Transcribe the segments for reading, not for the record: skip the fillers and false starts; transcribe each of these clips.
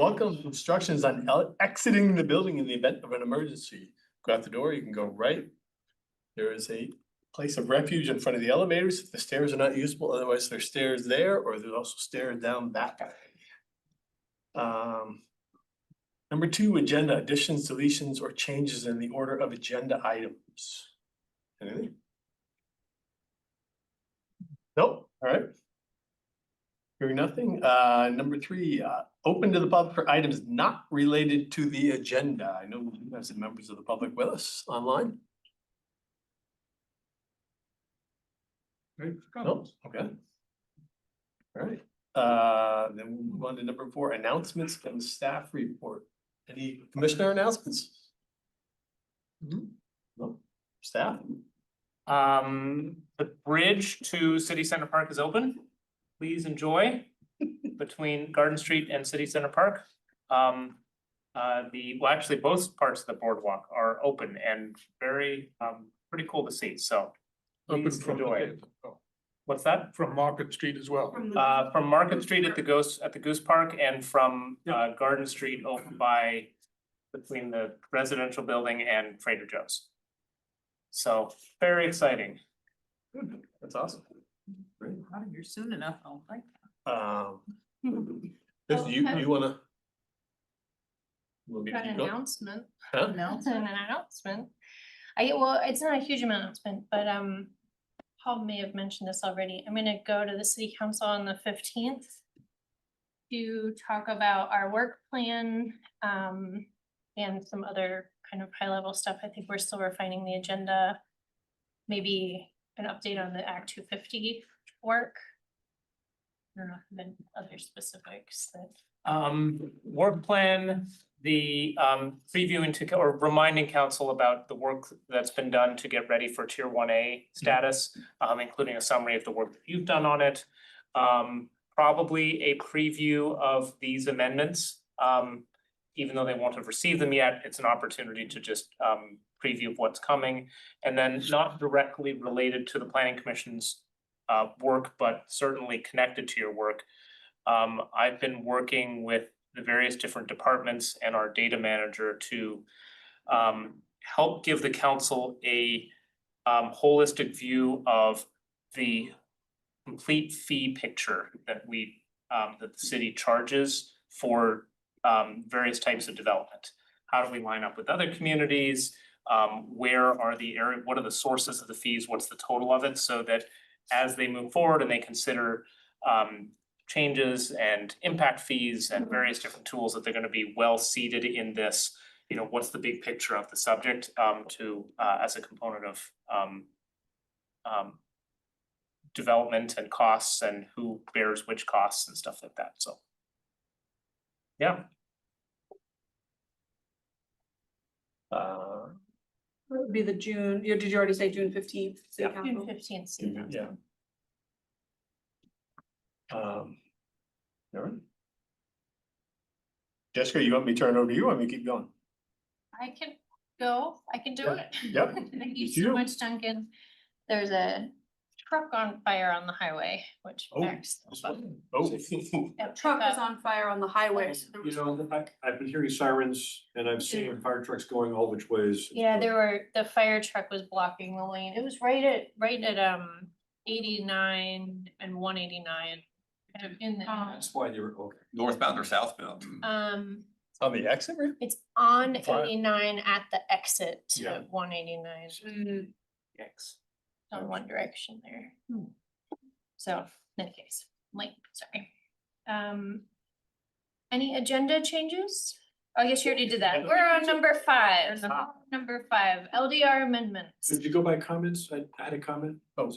Welcome instructions on exiting the building in the event of an emergency. Go out the door, you can go right. There is a place of refuge in front of the elevators if the stairs are not usable, otherwise there's stairs there, or there's also stairs down that way. Number 2, agenda additions, deletions, or changes in the order of agenda items. Anything? Nope, all right. Hearing nothing. Number 3, open to the public for items not related to the agenda. I know we have some members of the public with us online. No, okay. All right, then we move on to number 4, announcements and staff report. Any commissioner announcements? No, staff? The bridge to City Center Park is open. Please enjoy between Garden Street and City Center Park. Actually both parts of the boardwalk are open and very, pretty cool to see, so. Open Please from enjoy. What's that? From Market Street as well. From Market Street at the Goose Park and from Garden Street over by between the residential building and Trader Joe's. So very exciting. Good, that's awesome. Great. You're soon enough, I'll think. Just you wanna? Got an announcement. Huh? An announcement. Well, it's not a huge announcement, but Paul may have mentioned this already. I'm gonna go to the city council on the 15th to talk about our work plan and some other kind of high level stuff. I think we're still refining the agenda. Maybe an update on the Act 250 work. I don't know if there have been other specifics that. Work plan, the previewing to or reminding council about the work that's been done to get ready for Tier 1A status, including a summary of the work that you've done on it. Probably a preview of these amendments. Even though they won't have received them yet, it's an opportunity to just preview what's coming. And then not directly related to the planning commission's work, but certainly connected to your work. I've been working with the various different departments and our data manager to help give the council a holistic view of the complete fee picture that that the city charges for various types of development. How do we line up with other communities? Where are the what are the sources of the fees? What's the total of it? So that as they move forward and they consider changes and impact fees and various different tools, that they're going to be well seated in this, you know, what's the big picture of the subject as a component of development and costs and who bears which costs and stuff like that. So yeah. It would be the June, did you already say June 15th? Yeah. June 15th. Yeah. All right. Jessica, you want me to turn it over to you? Or want me to keep going? I can go, I can do it. Yep. Thank you You so do. much, Duncan. There's a truck on fire on the highway, which Oh, backs. Oh. A truck is on fire on the highway. So there You was- know, I've been hearing sirens and I've seen fire trucks going all which ways. Yeah, the fire truck was blocking the lane. It was right at 89 and 189. Kind of in the, That's why they were, okay. Northbound or southbound? On the exit ramp? it's on Fire. 89 at the exit Yeah. to 189. Yikes. On one direction there. So, in any case, late, sorry. Any agenda changes? Oh, I guess you already did that. We're on number 5. Number 5, LDR amendments. Did you go by comments? I had a comment. Oh,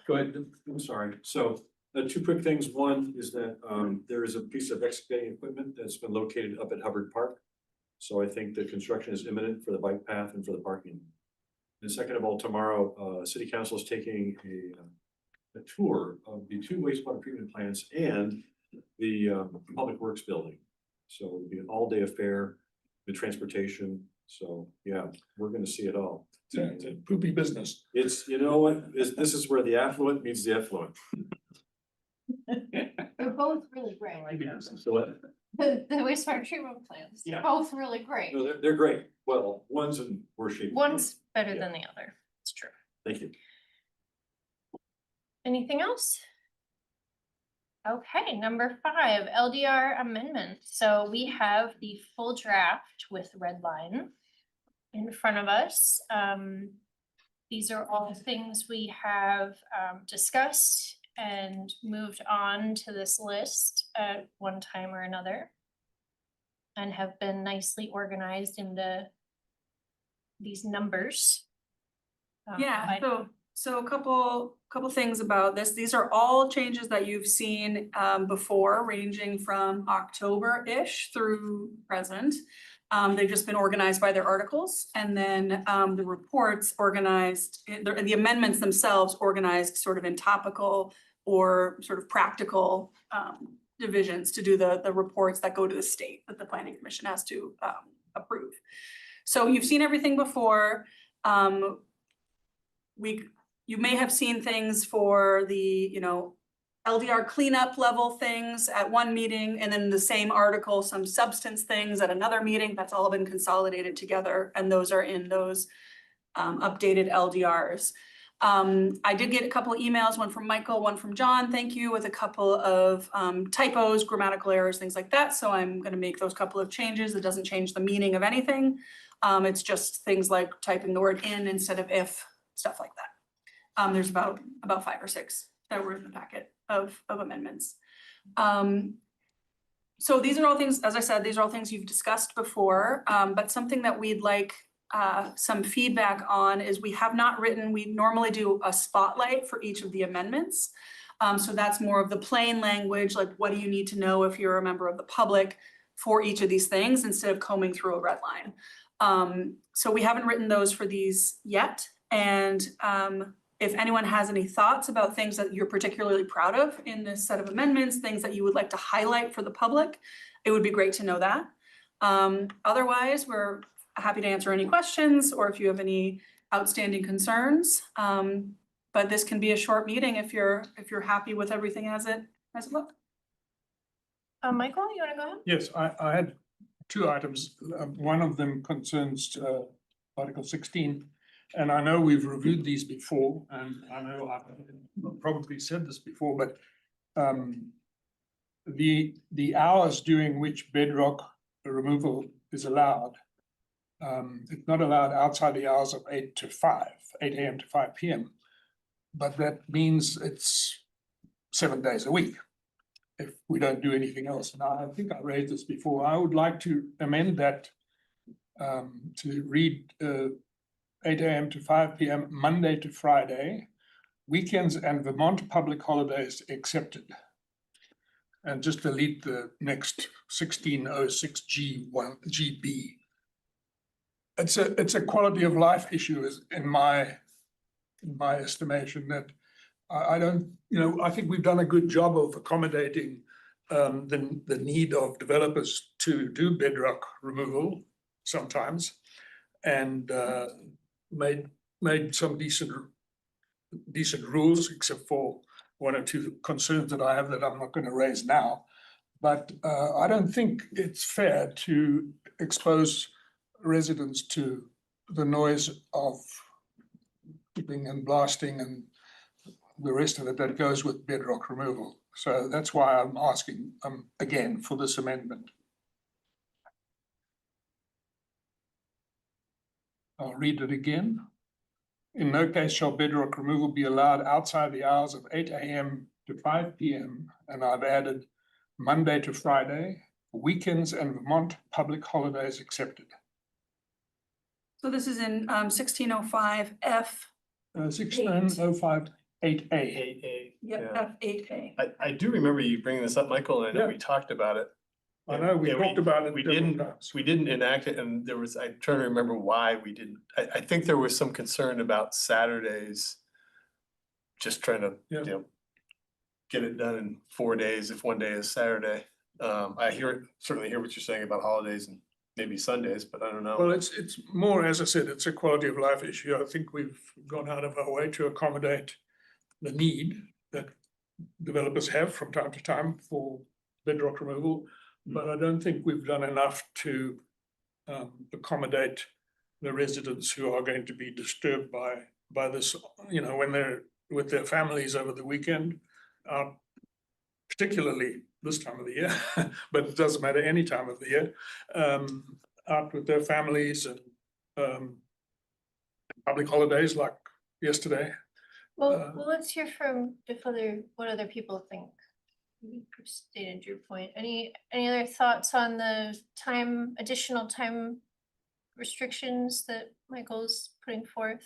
Go ahead, I'm sorry. So, 2 quick things. One is that there is a piece of excavating equipment that's been located up at Hubbard Park. So I think the construction is imminent for the bike path and for the parking. And second of all, tomorrow, City Council is taking a tour of the 2 wastewater treatment plants and the Public Works building. So it'll be an all-day affair, the transportation. So yeah, we're gonna see it all. It's a poopy business. It's, you know what, this is where the affluent meets the effluent. they're both really great. So The wastewater treatment plants, Yeah. both really great. No, they're great. Well, one's in worse shape. One's better Yeah. than the other. It's true. Thank you. Anything else? Okay, number 5, LDR amendments. So we have the full draft with red line in front of us. These are all things we have discussed and moved on to this list at one time or another. And have been nicely organized into these numbers. Yeah, so a couple things about this. These are all changes that you've seen before, ranging from October-ish through present. They've just been organized by their articles, and then the reports organized, the amendments themselves organized sort of in topical or sort of practical divisions to do the reports that go to the state that the planning commission has to approve. So you've seen everything before. You may have seen things for the, LDR cleanup level things at one meeting, and then the same article, some substance things at another meeting. That's all been consolidated together, and those are in those updated LDRs. I did get a couple of emails, one from Michael, one from John, thank you, with a couple of typos, grammatical errors, things like that. So I'm gonna make those couple of changes. It doesn't change the meaning of anything. It's just things like typing the word in instead of if, stuff like that. There's about 5 or 6 that were in the packet of amendments. So these are all things, as I said, these are all things you've discussed before, but something that we'd like some feedback on is we normally do a spotlight for each of the amendments. So that's more of the plain language, like what do you need to know if you're a member of the public for each of these things instead of combing through a red line. So we haven't written those for these yet. And if anyone has any thoughts about things that you're particularly proud of in this set of amendments, things that you would like to highlight for the public, it would be great to know that. Otherwise, we're happy to answer any questions or if you have any outstanding concerns. But this can be a short meeting if you're happy with everything as it looks. Michael, you wanna go ahead? Yes, I had 2 items. One of them concerns Article 16. And I know we've reviewed these before, and I know I've probably said this before, but the hours during which bedrock removal is allowed, it's not allowed outside the hours of 8 AM to 5 PM. But that means it's 7 days a week if we don't do anything else. Now, I think I raised this before. I would like to amend that to read 8 AM to 5 PM, Monday to Friday, weekends and Vermont public holidays excepted. And just delete the next 1606 GB. It's a quality of life issue in my estimation that I don't, I think we've done a good job of accommodating the need of developers to do bedrock removal sometimes, and made some decent rules, except for 1 or 2 concerns that I have that I'm not going to raise now. But I don't think it's fair to expose residents to the noise of beeping and blasting and the rest of it that goes with bedrock removal. So that's why I'm asking again for this amendment. I'll read it again. In no case shall bedrock removal be allowed outside the hours of 8 AM to 5 PM. And I've added Monday to Friday, weekends and Vermont public holidays excepted. So this is in 1605 F. 1605 8A. 8A. Yep, F8A. I do remember you bringing this up, Michael, and I know Yeah. we talked about it. I know we Yeah, talked about it. We different didn't, times. we didn't enact it, and there was, I'm trying to remember why we didn't. I think there was some concern about Saturdays. Just trying to, Yeah. get it done in 4 days if one day is Saturday. Certainly hear what you're saying about holidays and maybe Sundays, but I don't know. Well, it's more, as I said, it's a quality of life issue. I think we've gone out of our way to accommodate the need that developers have from time to time for bedrock removal. but I don't think we've done enough to accommodate the residents who are going to be disturbed by this, you know, when they're with their families over the weekend. Particularly this time of the year, but it doesn't matter any time of the year, out with their families and public holidays like yesterday. Well, let's hear from what other people think. You stated your point. Any other thoughts on the additional time restrictions that Michael's putting forth?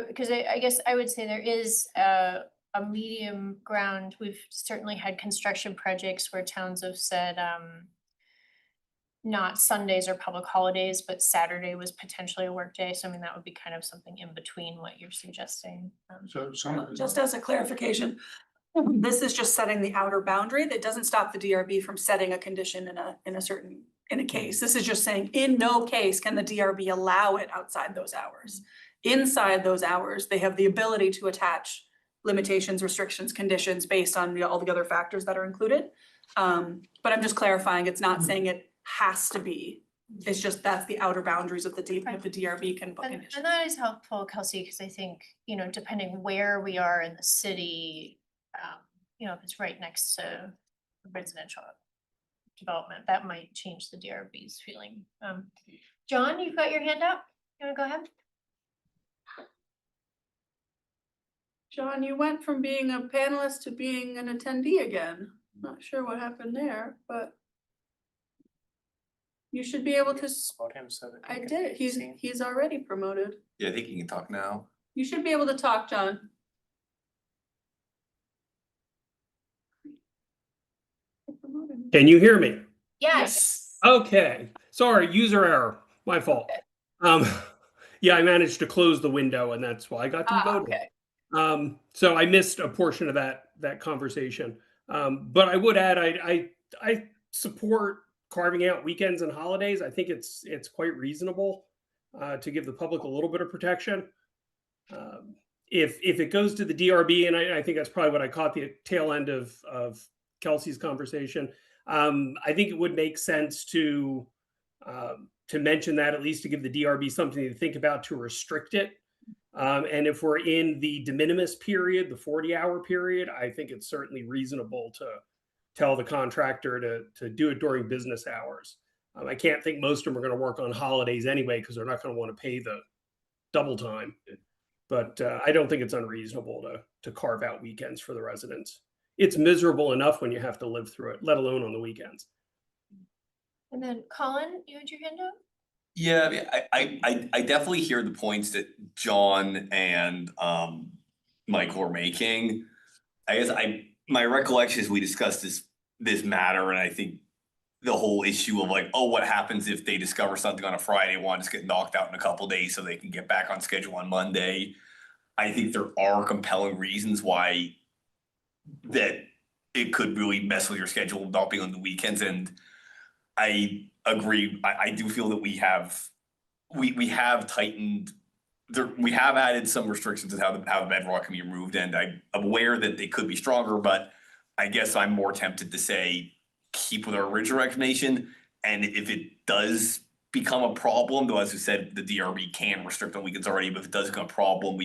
Because I guess I would say there is a medium ground. We've certainly had construction projects where towns have said not Sundays or public holidays, but Saturday was potentially a work day. So I mean, that would be kind of something in between what you're suggesting. So some. Just as a clarification, this is just setting the outer boundary. That doesn't stop the DRB from setting a condition in a case. This is just saying in no case can the DRB allow it outside those hours. Inside those hours, they have the ability to attach limitations, restrictions, conditions based on all the other factors that are included. But I'm just clarifying, it's not saying it has to be. It's just that's the outer boundaries of the DRB can put conditions. And that is helpful, Kelsey, because I think, you know, depending where we are in the city, you know, if it's right next to a residential development, that might change the DRB's feeling. John, you've got your hand up. You wanna go ahead? John, you went from being a panelist to being an attendee again. Not sure what happened there, but you should be able to. About him so that. I he can did. be seen. He's already promoted. Yeah, I think you can talk now. You should be able to talk, John. Can you hear me? Yes. Okay, sorry, user error, my fault. Yeah, I managed to close the window and that's why I got to vote. Okay. So I missed a portion of that conversation. But I would add, I support carving out weekends and holidays. I think it's quite reasonable to give the public a little bit of protection. If it goes to the DRB, and I think that's probably what I caught the tail end of Kelsey's conversation. I think it would make sense to mention that, at least to give the DRB something to think about to restrict it. And if we're in the de minimis period, the 40-hour period, I think it's certainly reasonable to tell the contractor to do it during business hours. I can't think most of them are going to work on holidays anyway, because they're not going to want to pay the double time. But I don't think it's unreasonable to carve out weekends for the residents. It's miserable enough when you have to live through it, let alone on the weekends. And then Colin, you had your hand up? Yeah, I definitely hear the points that John and Michael are making. I guess my recollection is we discussed this matter, and I think the whole issue of like, oh, what happens if they discover something on a Friday and want to just get knocked out in a couple days so they can get back on schedule on Monday. I think there are compelling reasons why that it could really mess with your schedule not being on the weekends, and I agree. I do feel that we have tightened. We have added some restrictions on how the bedrock can be removed, and I'm aware that they could be stronger, but I guess I'm more tempted to say keep with our original recommendation. And if it does become a problem, though, as we said, the DRB can restrict on weekends already, but if it does become a problem,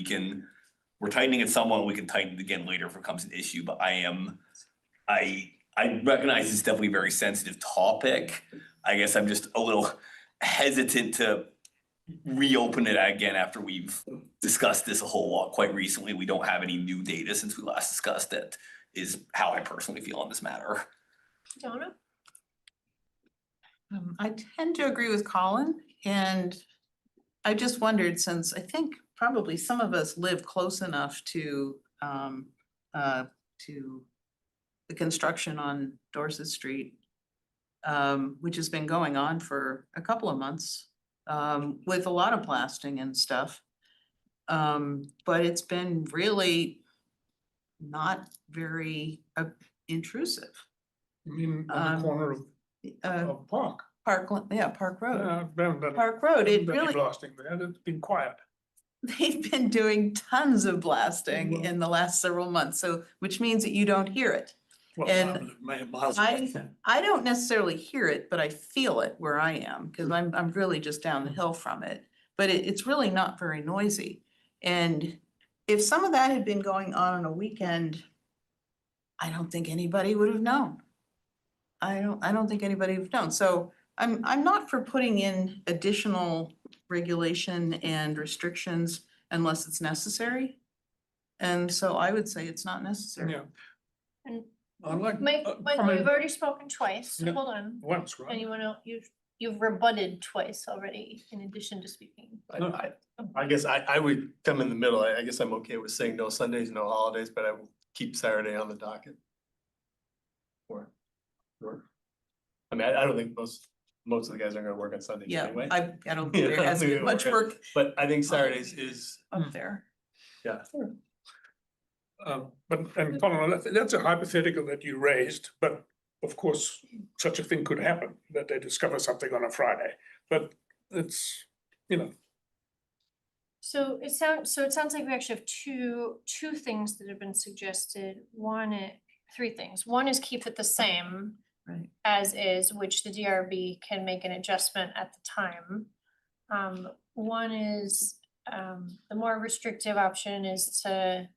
we're tightening it somewhat, we can tighten it again later if it becomes an issue. But I recognize it's definitely a very sensitive topic. I guess I'm just a little hesitant to reopen it again after we've discussed this a whole lot quite recently. We don't have any new data since we last discussed it, is how I personally feel on this matter. Donna? I tend to agree with Colin, and I just wondered, since I think probably some of us live close enough to the construction on Dorset Street, which has been going on for a couple of months, with a lot of blasting and stuff. But it's been really not very intrusive. I mean, on the corner of Park. Park Road. Yeah, Park Road, it really, blasting there, it's been quiet. they've been doing tons of blasting in the last several months, so, which means that you don't hear it. And miles I don't necessarily hear it, but I feel it where I am, because I'm really just down the hill from it. But it's really not very noisy. And if some of that had been going on a weekend, I don't think anybody would have known. I don't think anybody would have known. So I'm not for putting in additional regulation and restrictions unless it's necessary. And so I would say it's not necessary. Yeah. And I like. Michael, you've already spoken twice, Yeah. hold on. Once, right? Anyone else, you've rebutted twice already in addition to speaking. I guess I would come in the middle. I guess I'm okay with saying no Sundays, no holidays, but I will keep Saturday on the docket. Or. I mean, I don't think most of the guys are gonna work on Sundays Yeah, anyway. I don't think there has been much work But I think Saturdays is, up there. yeah. But, and Colin, that's a hypothetical that you raised, but of course, such a thing could happen, that they discover something on a Friday, but it's, you know. So it sounds like we actually have two things that have been suggested. Three things. One is keep it the same. Right. As is, which the DRB can make an adjustment at the time. One is, the more restrictive option is to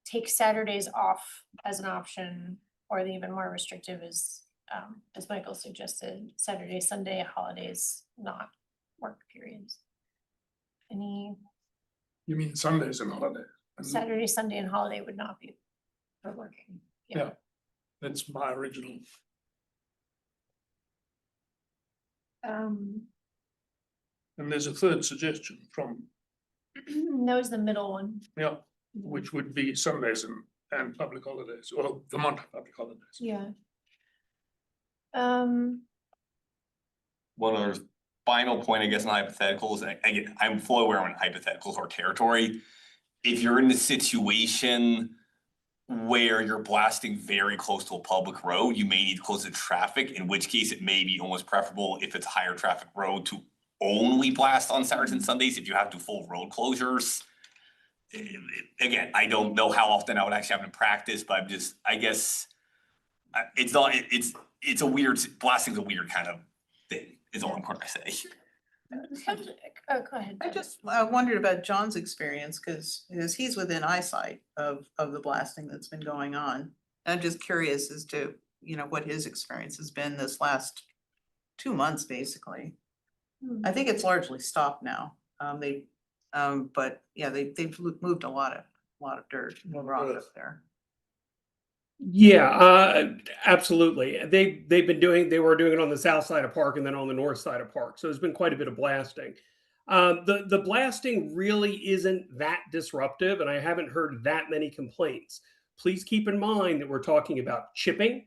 take Saturdays off as an option, or the even more restrictive is, as Michael suggested, Saturday, Sunday, holidays, not work periods. Any You mean Sundays and holidays? Saturday, Sunday and holiday would not be for working. Yeah. That's my original. Um, And there's a third suggestion from, that was the middle one. yeah, which would be Sundays and public holidays, or Vermont public holidays. Yeah. One other final point, I guess, on hypotheticals, again, I'm fully aware when hypotheticals are territory. If you're in a situation where you're blasting very close to a public road, you may need to close the traffic, in which case it may be almost preferable if it's a higher traffic road to only blast on Saturdays and Sundays if you have to do full road closures. Again, I don't know how often I would actually have in practice, but I'm just, I guess, it's not, it's a weird, blasting's a weird kind of thing, is all I'm going to say. Oh, go ahead. I just wondered about John's experience, because he's within eyesight of the blasting that's been going on. I'm just curious as to, what his experience has been this last 2 months, basically. I think it's largely stopped now. But yeah, they've moved a lot of dirt and rock up there. Yeah, absolutely. They were doing it on the south side of Park and then on the north side of Park. So there's been quite a bit of blasting. The blasting really isn't that disruptive, and I haven't heard that many complaints. Please keep in mind that we're talking about chipping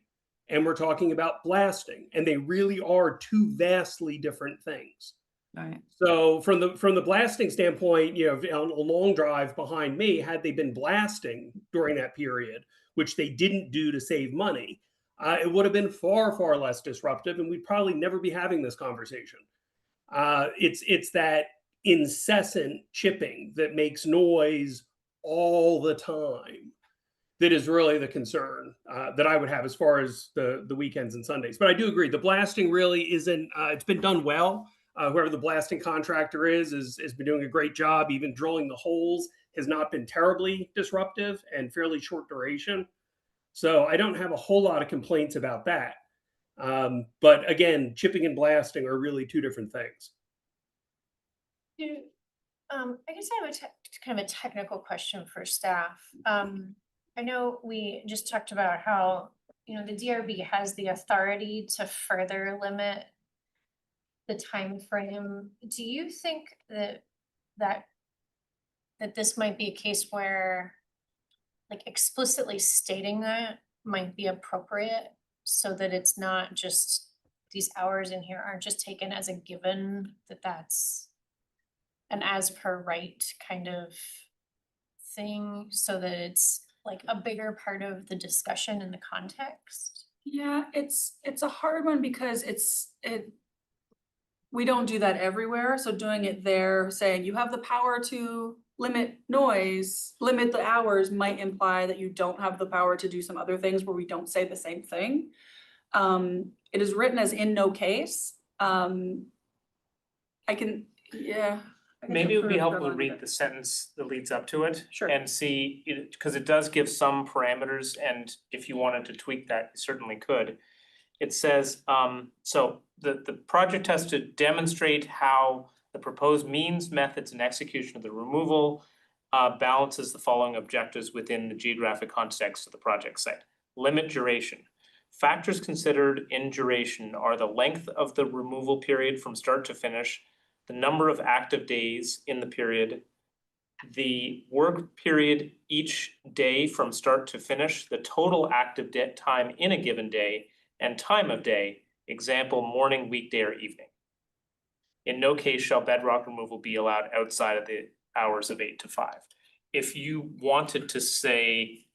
and we're talking about blasting, and they really are two vastly different things. Right. So from the blasting standpoint, on a long drive behind me, had they been blasting during that period, which they didn't do to save money, it would have been far, far less disruptive, and we'd probably never be having this conversation. It's that incessant chipping that makes noise all the time that is really the concern that I would have as far as the weekends and Sundays. But I do agree, the blasting really isn't, it's been done well. Whoever the blasting contractor has been doing a great job. Even drilling the holes has not been terribly disruptive and fairly short duration. So I don't have a whole lot of complaints about that. But again, chipping and blasting are really two different things. I guess I have kind of a technical question for staff. I know we just talked about how, the DRB has the authority to further limit the time frame. Do you think that this might be a case where, like, explicitly stating that might be appropriate, so that it's not just these hours in here aren't just taken as a given, that's an as per right kind of thing, so that it's like a bigger part of the discussion in the context? Yeah, it's a hard one because we don't do that everywhere. So doing it there, saying you have the power to limit noise, limit the hours might imply that you don't have the power to do some other things where we don't say the same thing. It is written as in no case. I can, yeah. I can Maybe it would be approve helpful to of read it. the sentence that leads up to it. Sure. And see, because it does give some parameters, and if you wanted to tweak that, you certainly could. It says, so the project has to demonstrate how the proposed means, methods, and execution of the removal balances the following objectives within the geographic context of the project site. Limit duration. Factors considered in duration are the length of the removal period from start to finish, the number of active days in the period, the work period each day from start to finish, the total active time in a given day, and time of day, example, morning, weekday, or evening. In no case shall bedrock removal be allowed outside of the hours of 8 to 5. If you wanted to say,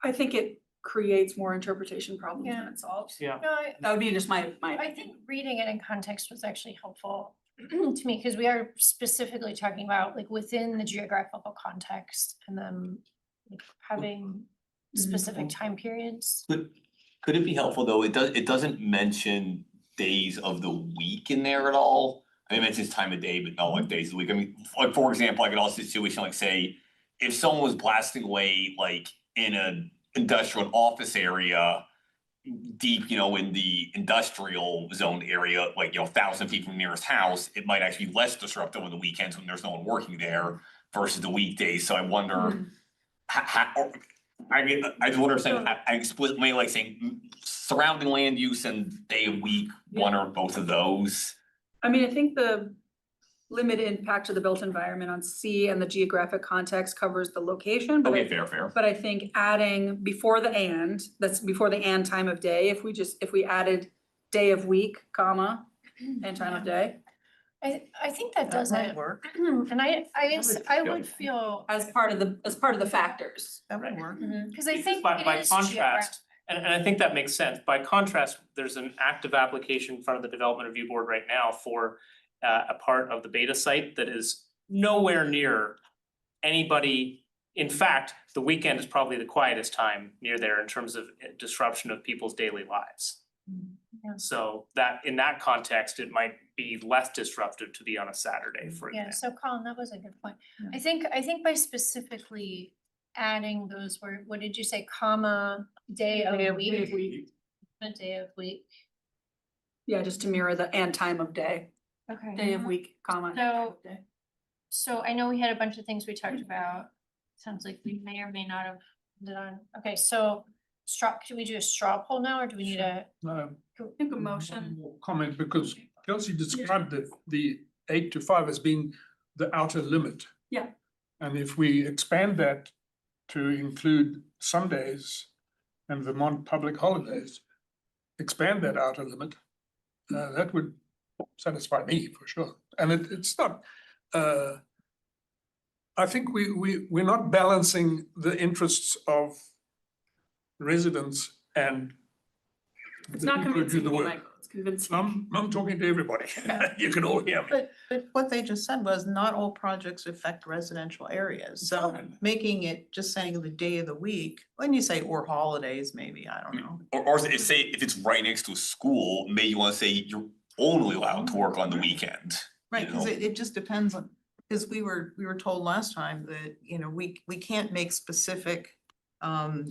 I think it creates more interpretation problems than Yeah. it solves. yeah, No, That would be just my I think reading it in context was actually helpful to me, because we are specifically talking about like within the geographical context and then like having specific time periods. Could it be helpful though? It doesn't mention days of the week in there at all. I mean, it mentions time of day, but not like days of the week. I mean, like for example, I could also situation like say, if someone was blasting away like in a industrial office area, deep, in the industrial zoned area, like, 1,000 feet from the nearest house, it might actually be less disruptive on the weekends when there's no one working there versus the weekdays. So I wonder I just wonder saying, I explicitly like saying surrounding land use and day of week, one or both of those. I mean, I think the limited impact to the built environment on C and the geographic context covers the location, but Okay, fair. but I think adding before the and, that's before the and time of day, if we added day of week, comma, and time of day. I think that does might it. work. And I guess I Yeah. would feel, As part of the factors. That would work. because I think by it is contrast, and I think that makes sense, by contrast, there's an active application in front of the Development Review Board right now for a part of the beta site that is nowhere near anybody. In fact, the weekend is probably the quietest time near there in terms of disruption of people's daily lives. Yeah. So that, in that context, it might be less disruptive to be on a Saturday, for Yeah, example. so Colin, that was a good point. Yeah. I think by specifically adding those word, what did you say, comma, day of week, a day of week? Yeah, just to mirror the and time of day, Okay. day of week, comma. time of day. So I know we had a bunch of things we talked about. Sounds like we may or may not have done. Okay, so should we do a straw poll now, or do we need a? No, I think a one motion. more comment, because Kelsey described the 8 to 5 as being the outer limit. Yeah. And if we expand that to include Sundays and Vermont public holidays, expand that outer limit, that would satisfy me for sure. And it's not, I think we're not balancing the interests of residents and It's the not people who do convincing the me, work. Michael, it's convincing. I'm talking to everybody. You can all hear me. But what they just said was not all projects affect residential areas, so Fine. making it just saying the day of the week, when you say or holidays, maybe, I don't know. Or if it's right next to a school, maybe you wanna say you're only allowed to work on the weekend. Right, you cause know? it just depends on, cause we were told last time that, we can't make specific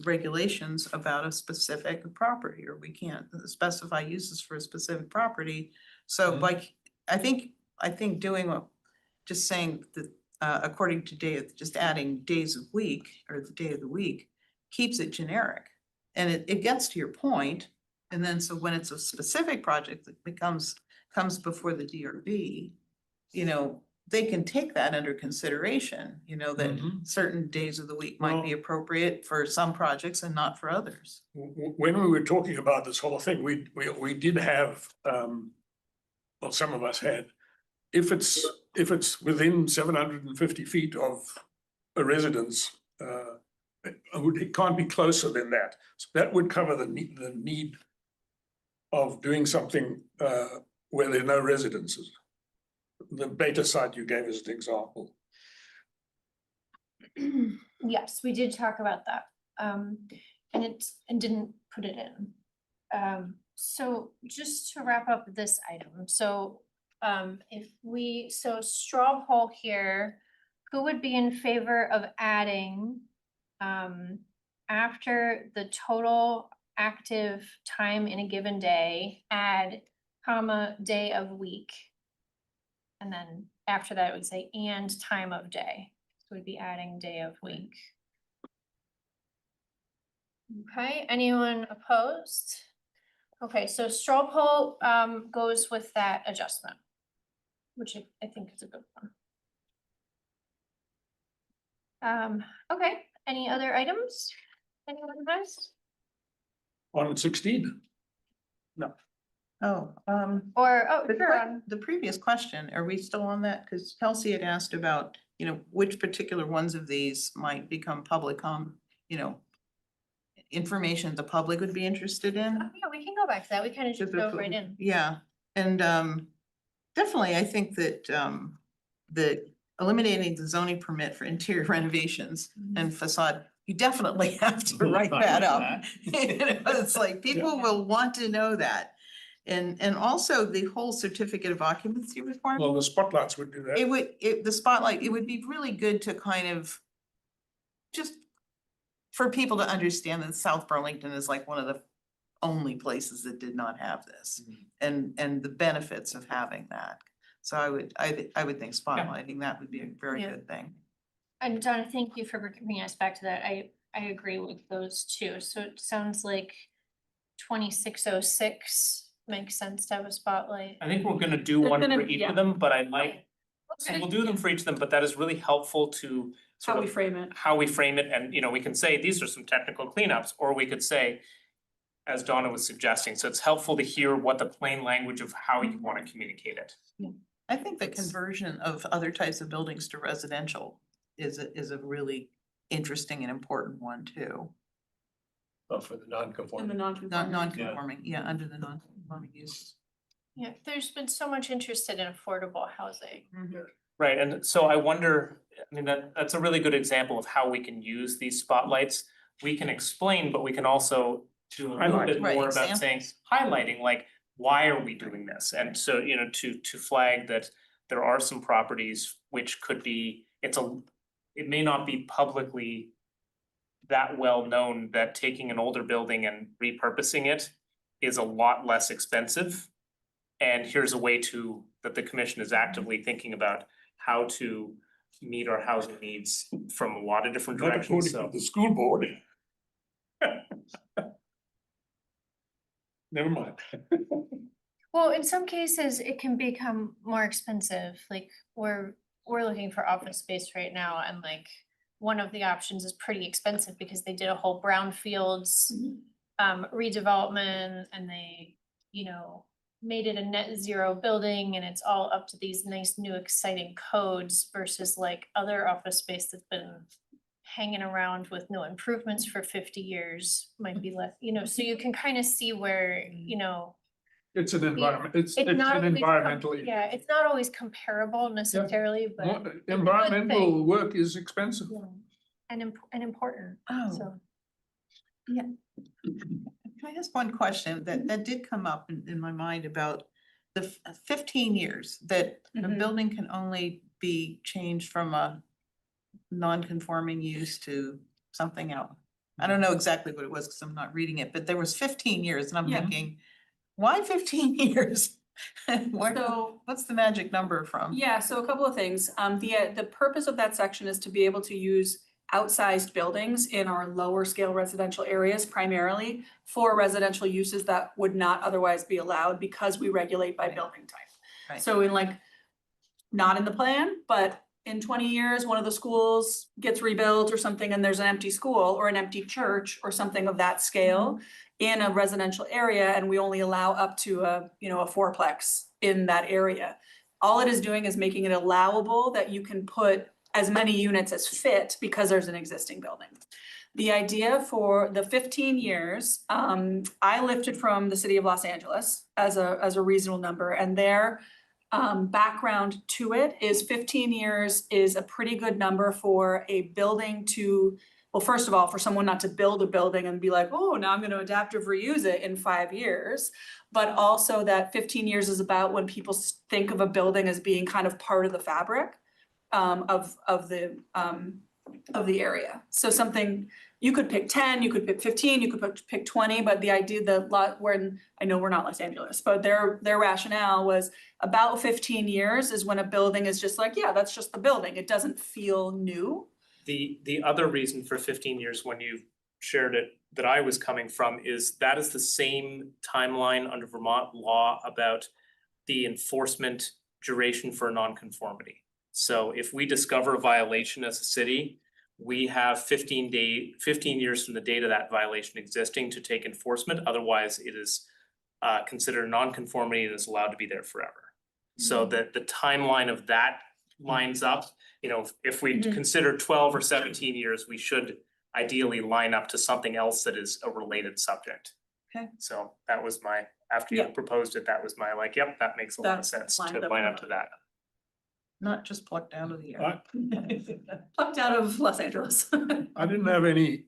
regulations about a specific property, or we can't specify uses for a specific property. So like, I think doing what, just saying that according to just adding days of week or the day of the week keeps it generic. And it gets to your point, and then so when it's a specific project that comes before the DRB, they can take that under consideration, that Mhm. certain days of the week might be Well- appropriate for some projects and not for others. When we were talking about this whole thing, we did have, well, some of us had, if it's within 750 feet of a residence, it can't be closer than that. So that would cover the need of doing something where there are no residences. The beta site you gave as an example. Yes, we did talk about that. And didn't put it in. So just to wrap up this item, so straw poll here, who would be in favor of adding after the total active time in a given day, add comma, day of week. And then after that, it would say and time of day. So we'd be adding day of week. Okay, anyone opposed? Okay, so straw poll goes with that adjustment, which I think is a good one. Okay, any other items? Anyone has? On 16. Oh, the previous question, are we still on that? Because Kelsey had asked about, which particular ones of these might become public, information the public would be interested in. Yeah, we can go back to that. We kind of just dove right in. Yeah, and definitely, I think that the eliminating the zoning permit for interior renovations and facade, you definitely have to write that up. It's like, people will want to know that. And also the whole certificate of occupancy requirement. Well, the spotlights would do that. The spotlight, it would be really good to kind of just for people to understand that South Burlington is like one of the only places that did not have this, and the benefits of having that. So I would think spotlighting that would be a very good thing. And Donna, thank you for bringing us back to that. I agree with those two. So it sounds like 2606 makes sense to have a spotlight. I think we're gonna do one for each yeah. of them, but I might, we'll do them for each of them, but that is really helpful to sort How we of frame it. how we frame it, and we can say these are some technical cleanups, or we could say, as Donna was suggesting, so it's helpful to hear what the plain language of how you wanna communicate it. I think the conversion of other types of buildings to residential is a really interesting and important one too. But for the In non-conforming. the Not non-conforming. non-conforming, yeah, under the non-conforming use. Yeah, there's been so much interested in affordable housing. Right, and so I wonder, I mean, that's a really good example of how we can use these spotlights. We can explain, but we can also do a little Highlight. bit Right, more about saying, examples. highlighting, like, why are we doing this? And so, to flag that there are some properties which could be, it may not be publicly that well known that taking an older building and repurposing it is a lot less expensive. And here's a way that the commission is actively thinking about how to meet our housing needs from a lot of different Not directions, according to so. the school board. Never mind. Well, in some cases, it can become more expensive, like we're looking for office space right now, and like one of the options is pretty expensive because they did a whole brownfields redevelopment, and they, made it a net zero building, and it's all up to these nice new exciting codes versus like other office space that's been hanging around with no improvements for 50 years might be less, so you can kind of see where, It's an environment, it's it's not an always environmental issue. yeah, it's not always comparable necessarily, but Environmental work is expensive. and important, Oh. so. Can I ask one question that did come up in my mind about the 15 years that a Mhm. building can only be changed from a non-conforming use to something else? I don't know exactly what it was because I'm not reading it, but there was 15 years and I'm Yeah. thinking, why 15 years? So- What's the magic number from? Yeah, so a couple of things. The purpose of that section is to be able to use outsized buildings in our lower scale residential areas primarily for residential uses that would not otherwise be allowed because we regulate by building type. Right. So in like, not in the plan, but in 20 years, one of the schools gets rebuilt or something, and there's an empty school or an empty church or something of that scale in a residential area, and we only allow up to a fourplex in that area. All it is doing is making it allowable that you can put as many units as fit because there's an existing building. The idea for the 15 years, I lifted from the city of Los Angeles as a reasonable number, and their background to it is 15 years is a pretty good number for a building to, well, first of all, for someone not to build a building and be like, oh, now I'm gonna adaptive reuse it in 5 years. But also that 15 years is about when people think of a building as being kind of part of the fabric of the area. So something, you could pick 10, you could pick 15, you could pick 20, but the idea that when, I know we're not Los Angeles, but their rationale was about 15 years is when a building is just like, yeah, that's just the building. It doesn't feel new. The other reason for 15 years when you shared it that I was coming from is that is the same timeline under Vermont law about the enforcement duration for nonconformity. So if we discover a violation as a city, we have 15 years from the date of that violation existing to take enforcement. Otherwise, it is considered nonconformity and is allowed to be there forever. So that the timeline of that lines up. You know, if we consider 12 or 17 years, we should ideally line up to something else that is a related subject. Okay. So that was my, after you Yeah. proposed it, that was my like, yep, that makes a lot of That's sense lined to up line well. up to that. Not just plucked out of the air. Plucked out of Los Angeles. I didn't have any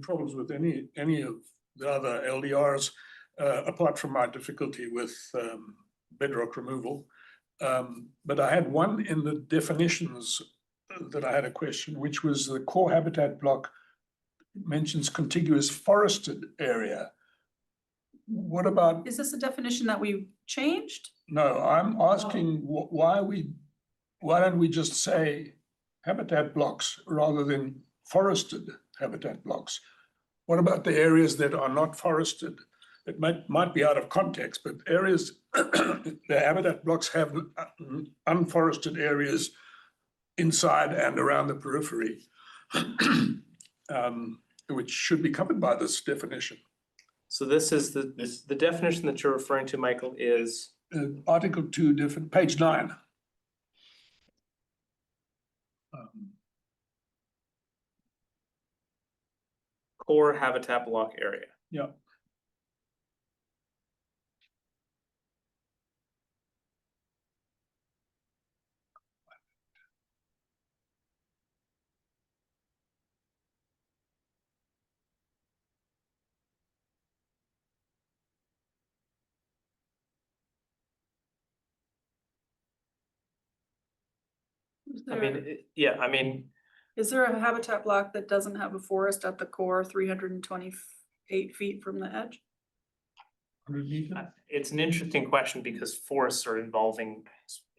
problems with any of the other LDRs, apart from my difficulty with bedrock removal. But I had one in the definitions that I had a question, which was the core habitat block mentions contiguous forested area. What about, Is this a definition that we changed? no, I'm asking why don't we just say habitat blocks rather than forested habitat blocks? What about the areas that are not forested? It might be out of context, but areas, the habitat blocks have unforested areas inside and around the periphery, which should be covered by this definition. So this is the definition that you're referring to, Michael, is Article 2, page 9. core habitat block area. Yeah. I mean, yeah, I mean, Is there a habitat block that doesn't have a forest at the core 328 feet from the edge? it's an interesting question because forests are involving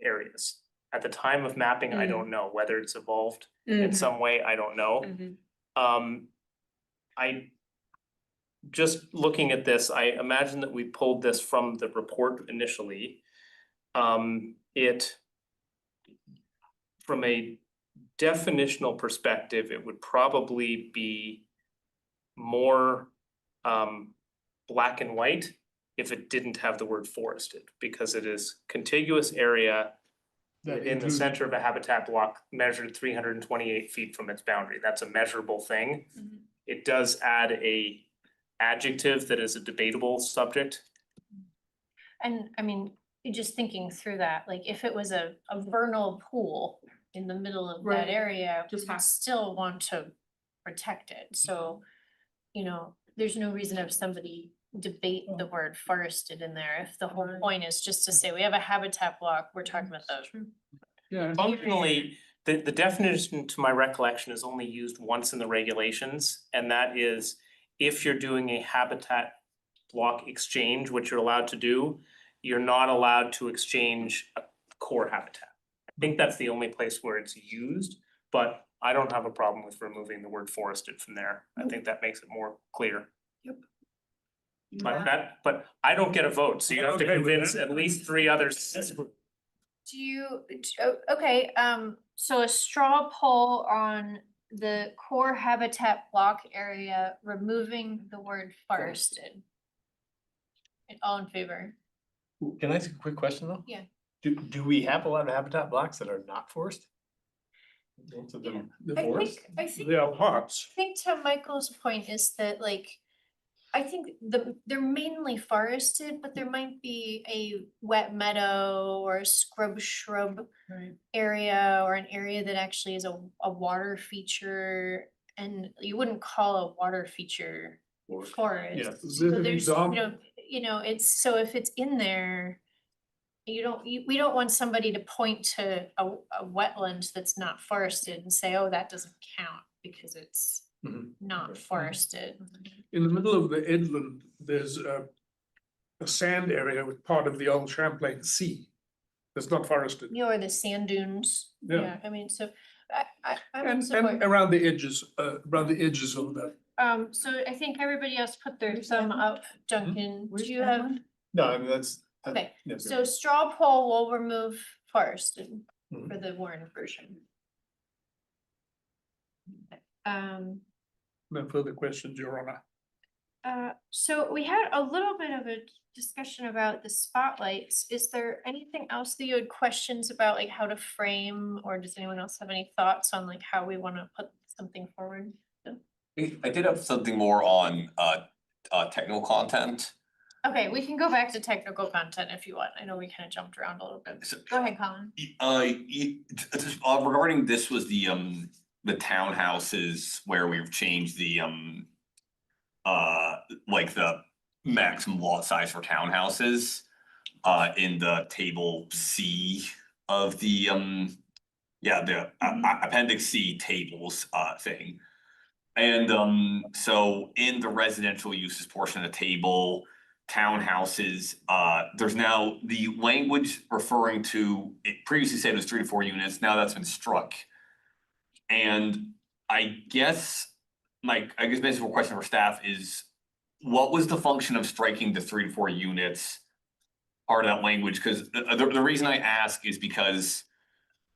areas. At the time of mapping, I don't know whether it's evolved in some way, I don't know. I just looking at this, I imagine that we pulled this from the report initially. It from a definitional perspective, it would probably be more black and white if it didn't have the word forested, because it is contiguous area in the center of a habitat block measured 328 feet from its boundary. That's a measurable thing. It does add a adjective that is a debatable subject. And I mean, just thinking through that, like if it was a vernal pool in the middle of Right. that area, Just we still want to protect it. So, you know, there's no reason to have somebody debate the word forested in there. If the whole point is just to say we have a habitat block, we're talking about the. Yeah. Functionally, the definition to my recollection is only used once in the regulations, and that is if you're doing a habitat block exchange, which you're allowed to do, you're not allowed to exchange a core habitat. I think that's the only place where it's used, but I don't have a problem with removing the word forested from there. I think that makes it more clear. But I don't get a vote, so you have to Okay with convince that. at least 3 others. Do you, okay, so a straw poll on the core habitat block area, removing the word forested. And all in favor? Can I ask a quick question though? Yeah. Do we have a lot of habitat blocks that are not forest? Both of them The divorced. I think They are parts. I think to Michael's point is that like, I think they're mainly forested, but there might be a wet meadow or a scrub shrub area or an area that actually is a water feature. And you wouldn't call a water feature forest. Yeah. Is So there an there's, example? it's, so if it's in there, we don't want somebody to point to a wetland that's not forested and say, oh, that doesn't count because it's Mhm. not forested. In the middle of the Edland, there's a sand area with part of the old Champlain Sea. That's not forested. Or the sand dunes. Yeah. Yeah, I mean, so I'm in And support. around the edges of that. So I think everybody else put their thumb up. Duncan, do you have? No, I mean, that's. Okay, yeah, so straw poll will remove forested Mhm. for the Warren version. No further questions, Your Honor. So we had a little bit of a discussion about the spotlights. Is there anything else that you had questions about, like how to frame, or does anyone else have any thoughts on like how we want to put something forward? I did have something more on technical content. Okay, we can go back to technical content if you want. I know we kind of jumped around a little bit. So, Go ahead, Colin. Regarding this was the townhouses where we've changed the like the maximum lot size for townhouses in the table C of the appendix C tables thing. And so in the residential uses portion of the table, townhouses, there's now the language referring to, it previously said it was 3 to 4 units, now that's been struck. And I guess basically a question for staff is, what was the function of striking the 3 to 4 units part of that language? Because the reason I ask is because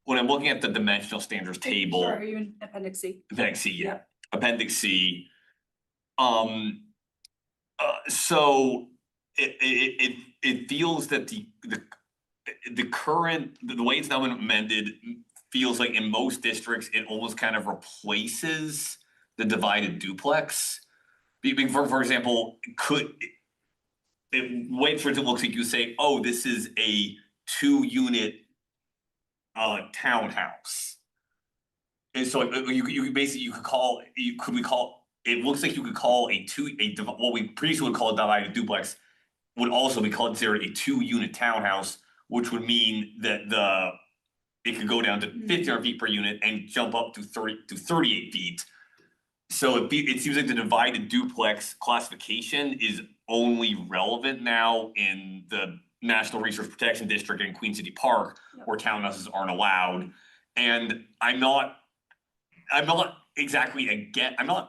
when I'm looking at the dimensional standards table. Sorry, are you in appendix C? Appendix C, yeah. Yeah. Appendix C. So it feels that the current, the way it's now been amended feels like in most districts, it almost kind of replaces the divided duplex. For example, wait for it to look like you say, oh, this is a 2-unit townhouse. And so you basically, it looks like you could call what we previously would call a divided duplex would also be considered a 2-unit townhouse, which would mean that it could go down to 1,500 feet per unit and jump up to 38 feet. So it seems like the divided duplex classification is only relevant now in the National Resource Protection District in Queen City Park, where townhouses aren't allowed. And I'm not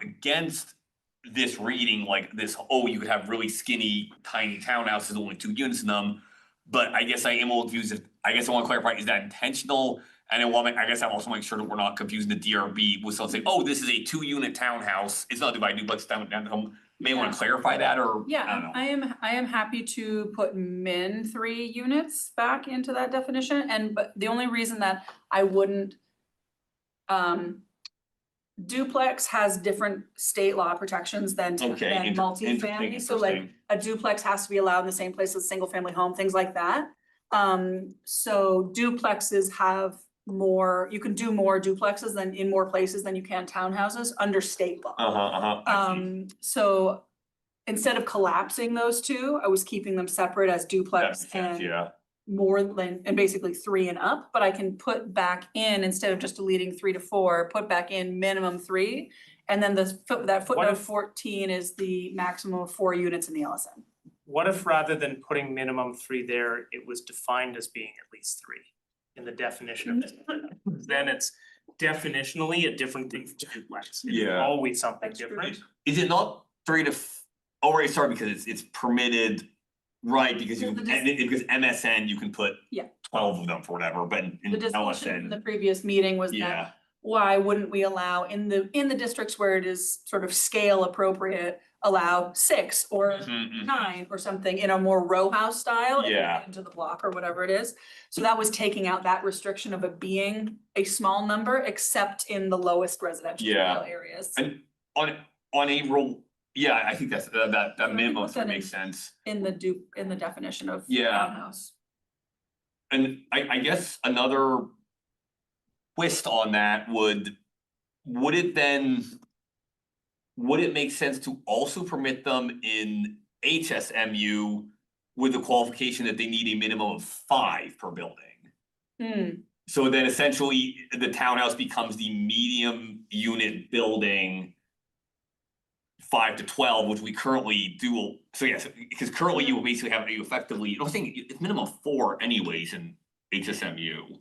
against this reading like this, oh, you could have really skinny, tiny townhouses, only 2 units in them. But I guess I am a little confused. I guess I want to clarify, is that intentional? And I guess I'm also making sure that we're not confusing the DRB with someone saying, oh, this is a 2-unit townhouse. It's not divided duplex down home. May want to clarify that, or I don't Yeah, know. I am happy to put min 3 units back into that definition, but the only reason that I wouldn't. Duplex has different state law protections than multifamily, so like interesting. a duplex has to be allowed in the same place as a single family home, things like that. So duplexes have more, you can do more duplexes than in more places than you can townhouses under state law. I see. So instead of collapsing those two, I was keeping them separate as That duplex makes sense, and yeah. more than, and basically 3 and up, but I can put back in, instead of just deleting 3 to 4, put back in minimum 3. And then that footnote 14 is the maximum of 4 units in the LSN. What if rather than putting minimum 3 there, it was defined as being at least 3 in the definition of then it's definitionally a different thing for duplex. It's Yeah. always something That's true. different. Is it not 3 to right, sorry, because it's permitted, right, because Well, because MSN, you can put Yeah. 12 of them for whatever, but in The discussion in LSN, the previous meeting was that yeah, why wouldn't we allow in the districts where it is sort of scale appropriate, allow 6 or Mhm, mhm. 9 or something in a more row house style? if you Yeah. get into the block or whatever it is. So that was taking out that restriction of it being a small number, except in the lowest residential Yeah. scale areas. And on a rule, yeah, I think that's that think minimum put sort of that makes in- sense. In the definition of Yeah. townhouse. And I guess another twist on that would it then, would it make sense to also permit them in HSMU with the qualification that they need a minimum of 5 per building? Hmm, So then essentially the townhouse becomes the medium unit building 5 to 12, which we currently do. So yes, because currently you basically have, you effectively, I think it's minimum of 4 anyways in HSMU.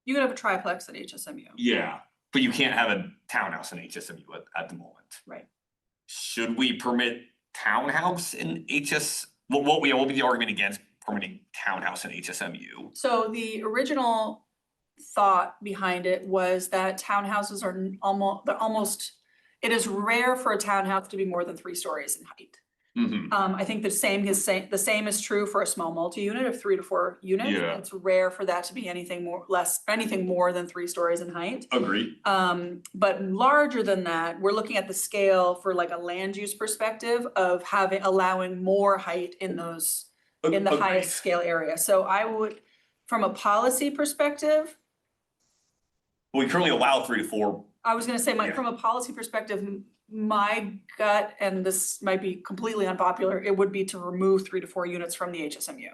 you could have a triplex at HSMU. Yeah, but you can't have a townhouse in HSMU at the moment. Right. Should we permit townhouse in what would be the argument against permitting townhouse in HSMU? So the original thought behind it was that townhouses are almost, it is rare for a townhouse to be more than 3 stories in height. Mhm. I think the same is true for a small multi-unit of 3 to 4 units. Yeah. It's rare for that to be anything more than 3 stories in height. Agree. But larger than that, we're looking at the scale for like a land use perspective of allowing more height in those, in the highest Agreed. scale area. So I would, from a policy perspective, We currently allow 3 to 4. I was gonna say, Yeah. from a policy perspective, my gut, and this might be completely unpopular, it would be to remove 3 to 4 units from the HSMU,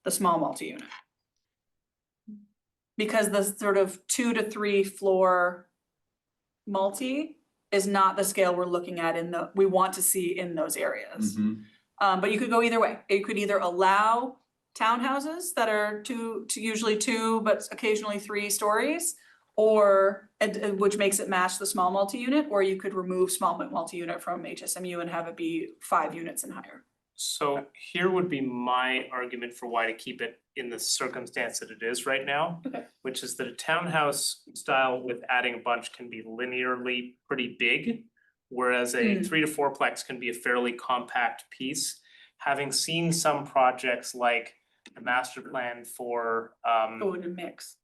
the small multi-unit. Because the sort of 2 to 3 floor multi is not the scale we're looking at we want to see in those areas. Mhm. But you could go either way. You could either allow townhouses that are usually 2, but occasionally 3 stories, or which makes it match the small multi-unit, or you could remove small multi-unit from HSMU and have it be 5 units and higher. So here would be my argument for why to keep it in the circumstance that it is right now. Okay. Which is that a townhouse style with adding a bunch can be linearly pretty big. Whereas a 3 to 4 plex can be a fairly compact piece. Having seen some projects like the master plan for Oh, in a mix.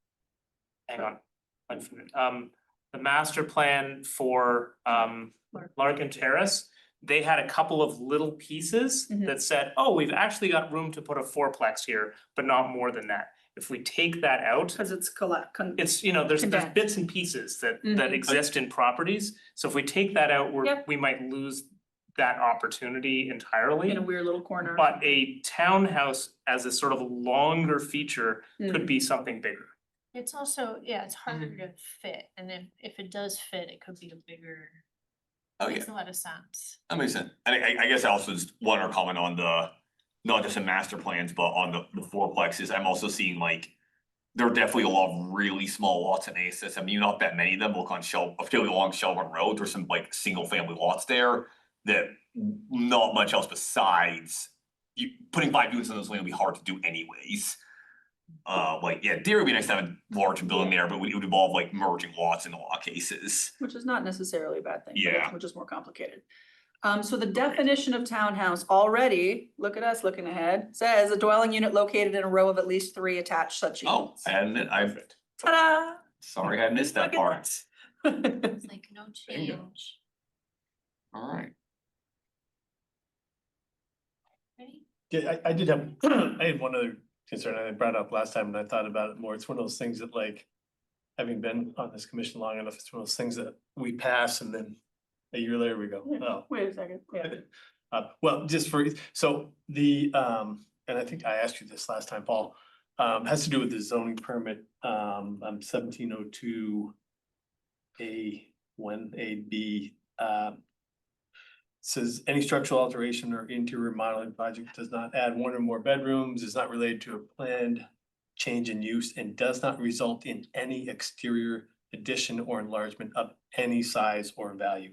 hang on, the master plan for Larkin Terrace, they had a couple of little pieces Mhm. that said, oh, we've actually got room to put a 4-plex here, but not more than that. If we take that out, Cause it's it's, there's Condensed. bits and pieces that Mhm. exist in properties. So if we take that out, Yep. we might lose that opportunity entirely. in a weird little corner. But a townhouse as a sort of longer feature Mm. could be something bigger. It's also, yeah, it's harder to fit, and if it does fit, it could be a bigger, Oh, yeah. makes a lot of sense. That makes sense. And I guess I also just want to comment on not just in master plans, but on the 4-plexes. I'm also seeing there are definitely a lot of really small lots in ASSMU, not that many of them look on particularly along Shelburne Road. There's some single family lots there that not much else besides putting 5 units in those land would be hard to do anyways. Theory would be nice to have a larger building there, but it would involve merging lots in a lot of cases. Which is not necessarily a bad thing. but Yeah. Which is more complicated. So the definition of townhouse already, look at us looking ahead, says a dwelling unit located in a row of at least 3 attached such Oh, units. I've Ta-da! sorry I missed that Look at part. It's like no Bingo. change. Alright. Ready? Yeah, I did have, I had one other concern I brought up last time and I thought about it more. It's one of those things that having been on this commission long enough, it's one of those things that we pass and then a year later we go, oh. Wait a second, yeah. Well, just so and I think I asked you this last time, Paul, has to do with the zoning permit, 1702 A1AB, says any structural alteration or interior remodeling project does not add 1 or more bedrooms, is not related to a planned change in use, and does not result in any exterior addition or enlargement of any size or value.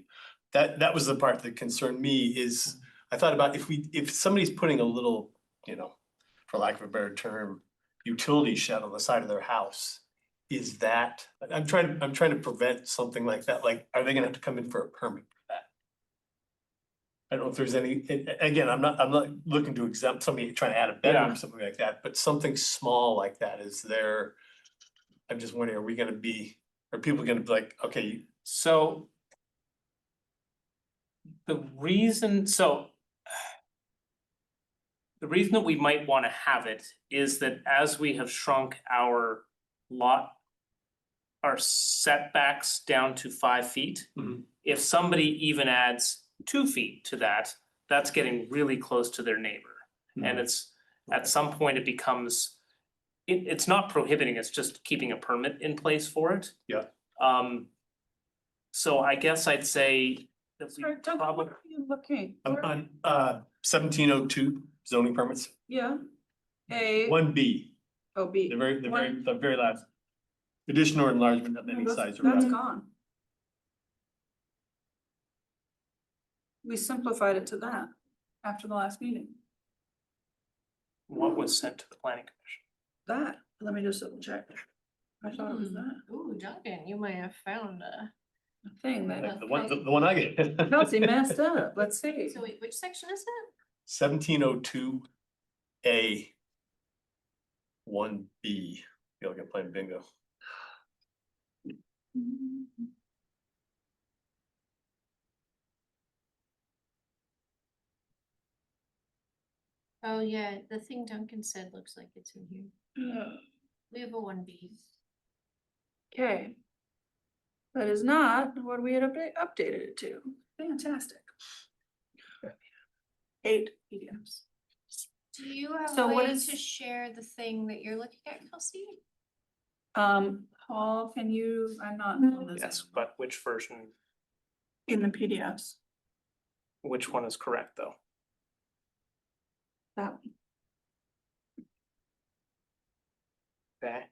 That was the part that concerned me is, I thought about if somebody's putting a little, for lack of a better term, utility shed on the side of their house, is that, I'm trying to prevent something like that, like, are they gonna have to come in for a permit for that? I don't know if there's any, again, I'm not looking to exempt somebody trying to add a bedroom Yeah. or something like that, but something small like that, is there? I'm just wondering, are people gonna be like, okay, So the reason that we might wanna have it is that as we have shrunk our our setbacks down to 5 feet. Mhm. If somebody even adds 2 feet to that, that's getting really close to their neighbor. And it's, at some point, it becomes, it's not prohibiting, it's just keeping a permit in place for it. Yeah. So I guess I'd say that we Sorry, Doug, probably, what are you looking? I'm on 1702 zoning permits, Yeah. A, 1B, O, B. the very last. Addition or enlargement of any size or That's size. gone. We simplified it to that after the last meeting. what was sent to the planning commission? That, let me just double check. I thought it was that Ooh, Duncan, you might have found a. thing that Like the one I get. Kelsey messed up. Let's see. So wait, which section is it? 1702A 1B. Feel like I'm playing bingo. Oh, yeah, the thing Duncan said looks like it's in here. We have a 1B. Okay. That is not what we had updated it to. Fantastic. 8 PDFs. Do you have So a what way is- to share the thing that you're looking at, Kelsey? Paul, can you, I'm not on this. Yes, but which version, In the PDFs, which one is correct, though? that one. Okay,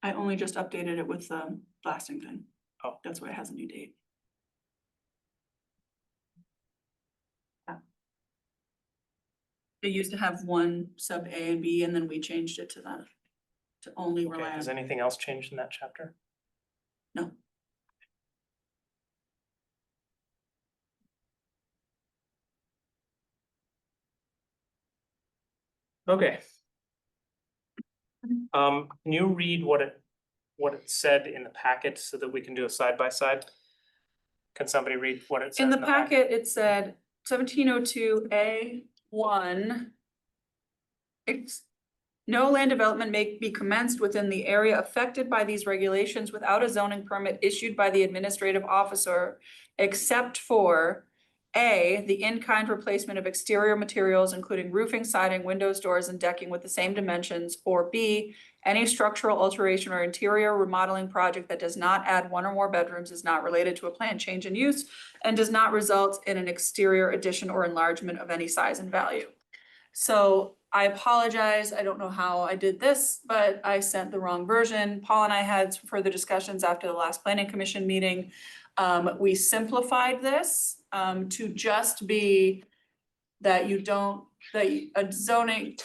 I only just updated it with the blasting thing. Oh. That's why it has a new date. Yeah. It used to have one sub A and B, and then we changed it to that. To only okay, rely has on, anything else changed in that chapter? no. Okay. Can you read what it said in the packet so that we can do a side by side? Can somebody read what it says In the packet, it said 1702A1. No land development may be commenced within the area affected by these regulations without a zoning permit issued by the administrative officer, except for A, the in-kind replacement of exterior materials, including roofing, siding, windows, doors, and decking with the same dimensions, or B, any structural alteration or interior remodeling project that does not add one or more bedrooms, is not related to a planned change in use, and does not result in an exterior addition or enlargement of any size and value. So I apologize, I don't know how I did this, but I sent the wrong version. Paul and I had some further discussions after the last planning commission meeting. We simplified this to just be that a zoning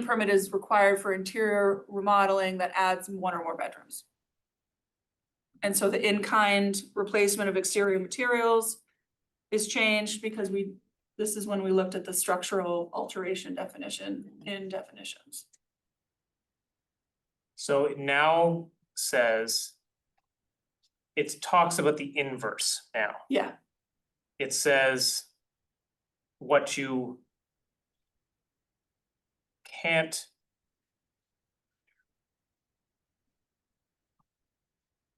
permit is required for interior remodeling that adds one or more bedrooms. And so the in-kind replacement of exterior materials is changed because this is when we looked at the structural alteration definition in definitions. So it now says, it talks about the inverse now. Yeah, It says what you can't.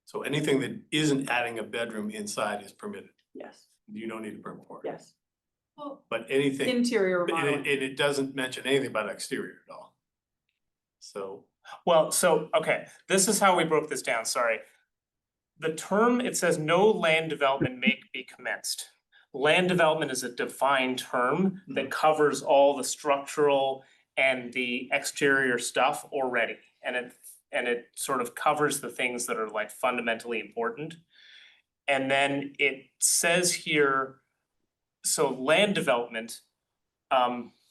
So anything that isn't adding a bedroom inside is permitted. yes, You don't need a permit for it. yes. Well, But anything, Interior and remodeling. it doesn't mention anything about exterior at all. So, Well, so, okay, this is how we broke this down, sorry. The term, it says no land development may be commenced. Land development is a defined term that covers all the structural and the exterior stuff already. And it sort of covers the things that are like fundamentally important. And then it says here, so land development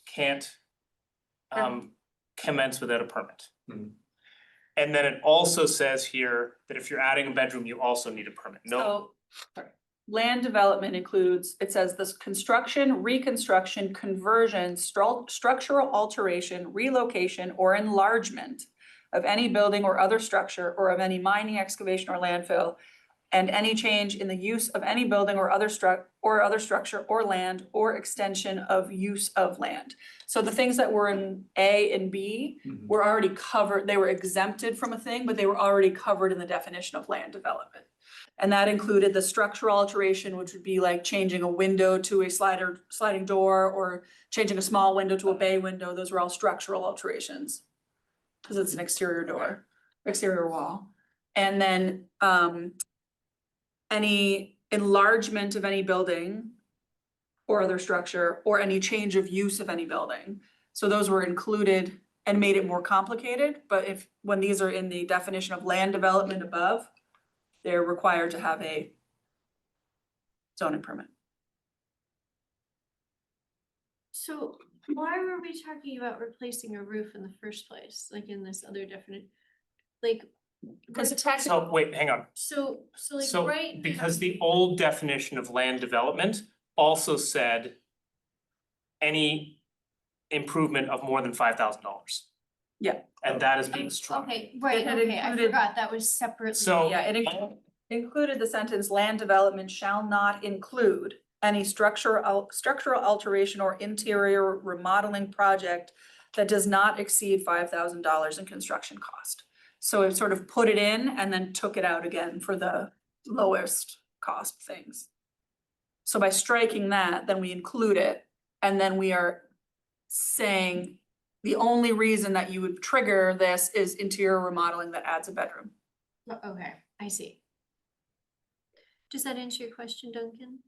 can't commence without a permit. Mhm. And then it also says here that if you're adding a bedroom, you also need a permit. No, So, sorry. Land development includes, it says this construction, reconstruction, conversion, structural alteration, relocation, or enlargement of any building or other structure, or of any mining, excavation, or landfill, and any change in the use of any building or other structure or land, or extension of use of land. So the things that were in A and B Mhm. were already covered, they were exempted from a thing, but they were already covered in the definition of land development. And that included the structural alteration, which would be like changing a window to a sliding door, or changing a small window to a bay window. Those were all structural alterations. Cause it's an exterior door, exterior wall. And then, any enlargement of any building or other structure, or any change of use of any building. So those were included and made it more complicated, but when these are in the definition of land development above, they're required to have a zoning permit. So why were we talking about replacing a roof in the first place, like in this other definite? Like, Because so wait, hang on. so like So right because the old definition of land development also said any improvement of more than $5,000. Yeah. And that is being struck. Okay, right, It had okay, I included- forgot that was separately. So- Yeah, it included the sentence, land development shall not include any structural alteration or interior remodeling project that does not exceed $5,000 in construction cost. So it sort of put it in and then took it out again for the lowest cost things. So by striking that, then we include it, and then we are saying the only reason that you would trigger this is interior remodeling that adds a bedroom. Okay, I see. Does that answer your question, Duncan?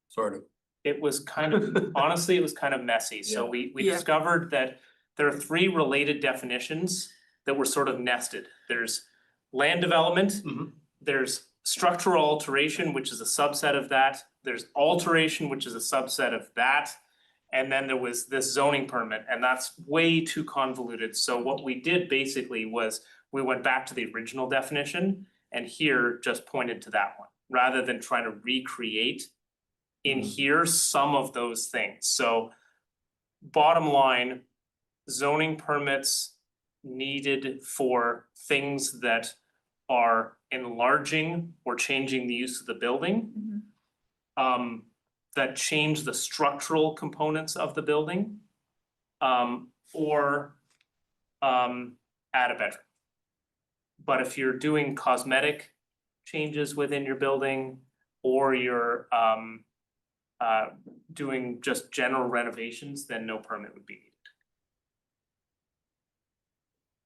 Sort of. It was kind of, honestly, it was kind of messy. So Yeah. we Yeah. discovered that there are 3 related definitions that were sort of nested. There's land development, Mhm. there's structural alteration, which is a subset of that. There's alteration, which is a subset of that. And then there was this zoning permit, and that's way too convoluted. So what we did basically was we went back to the original definition, and here just pointed to that one, rather than trying to recreate in here some of those things. So bottom line, zoning permits needed for things that are enlarging or changing the use of the building. That change the structural components of the building. Or add a bedroom. But if you're doing cosmetic changes within your building, or you're doing just general renovations, then no permit would be needed.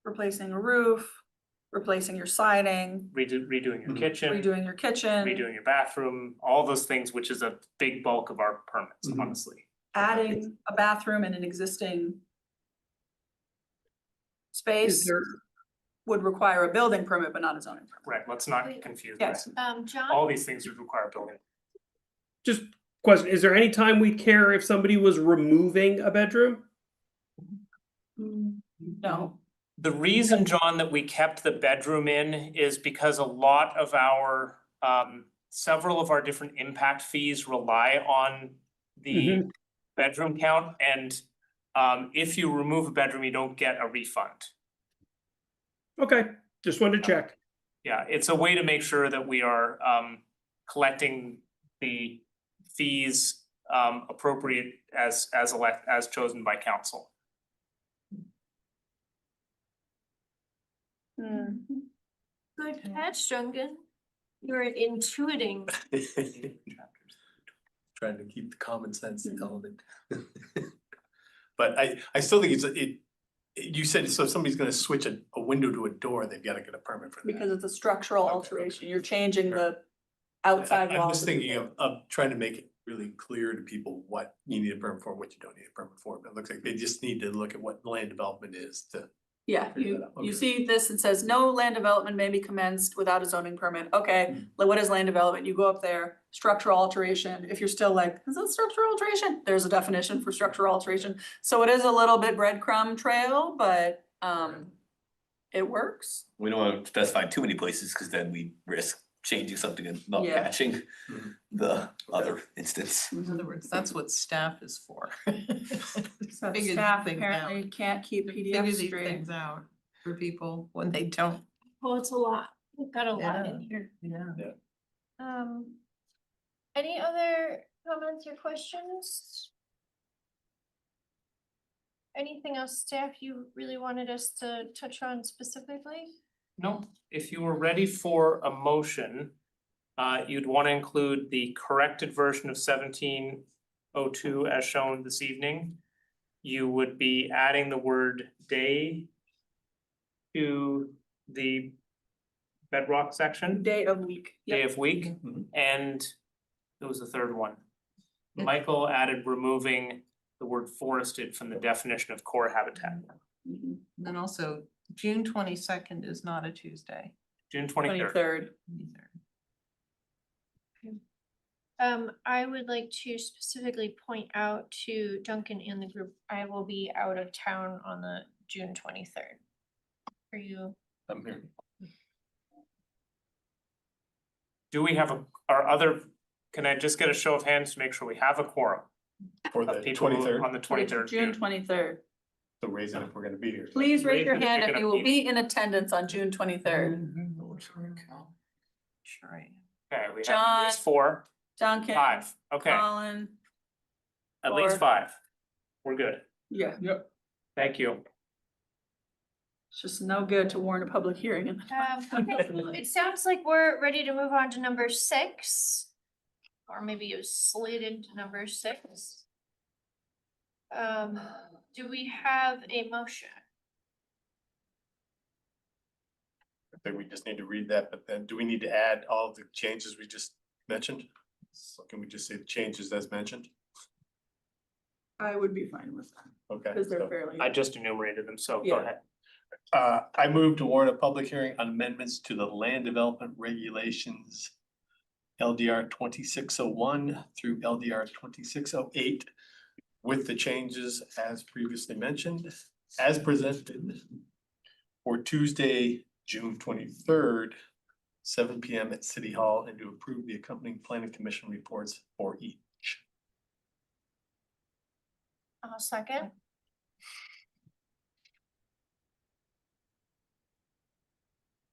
Replacing a roof, replacing your siding, Redoing your Mhm. kitchen, redoing your kitchen, redoing your bathroom, all those things, which is a big bulk of our permits, Mhm. honestly. adding a bathroom in an existing Is space there, would require a building permit, but not a zoning permit. Right, let's not get confused. Yes. John? All these things would require building. just question, is there any time we care if somebody was removing a bedroom? No, The reason, John, that we kept the bedroom in is because a lot of our, several of our different impact fees rely on the bedroom count, and if you remove a bedroom, you don't get a refund. Okay, just wanted to check. Yeah, it's a way to make sure that we are collecting the fees appropriate as chosen by council. Good catch, Duncan. You're intuiting. Trying to keep the common sense element. But I still think you said, so if somebody's gonna switch a window to a door, they've gotta get a permit for that. because it's a structural Okay, alteration. You're changing the outside I'm walls. just thinking of trying to make it really clear to people what you need a permit for, and what you don't need a permit for. But it looks like they just need to look at what land development is to. Yeah, Figure you that out. Okay. see this, it says no land development may be commenced without a zoning permit. Okay, like what is land development? You go up there, structural alteration. If you're still like, is that structural alteration? There's a definition for structural alteration. So it is a little bit breadcrumb trail, but It works. We don't want to specify too many places because then we risk changing something and not Yeah. catching Mhm. the other instance. In other words, that's what staff is for. So Figure staff things apparently out. can't keep Figure PDFs these straight. things out for people when they don't. Well, it's a lot. We've got a lot Yeah. in here. Yeah. Any other comments or questions? Anything else, staff, you really wanted us to touch on specifically? No, if you were ready for a motion, you'd want to include the corrected version of 1702 as shown this evening. You would be adding the word day to the bedrock section, Day of week. day Yep. of week, Mhm. and there was a third one. Michael added removing the word forested from the definition of core habitat. Mhm. And then also, June 22nd is not a Tuesday. June 23rd. 23rd. either. I would like to specifically point out to Duncan and the group, I will be out of town on the June 23rd. Are you? I'm here. Do we have can I just get a show of hands to make sure we have a quorum For of the people who- 23rd, on the 23rd? June 23rd. so raise it if we're gonna be here. Please raise your Raise it if hand you're if gonna you will be- be in attendance on June 23rd. Sure. I am. Okay, we have John. at least 4, Duncan. 5, okay, Colin. at least 4. 5. We're good, Yeah, thank you. it's just no good to warn a public hearing. Okay, it sounds like we're ready to move on to number 6. Or maybe it was slated to number 6. Do we have a motion? I think we just need to read that, but then do we need to add all of the changes we just mentioned? So can we just say the changes as mentioned? I would be fine with that, Okay. because they're so, fairly. I just enumerated them, so go Yeah. ahead. I move to warn a public hearing on amendments to the land development regulations. LDR 2601 through LDR 2608. With the changes as previously mentioned, as presented. For Tuesday, June 23rd, 7 PM at City Hall, and to approve the accompanying planning commission reports for each. I'll second.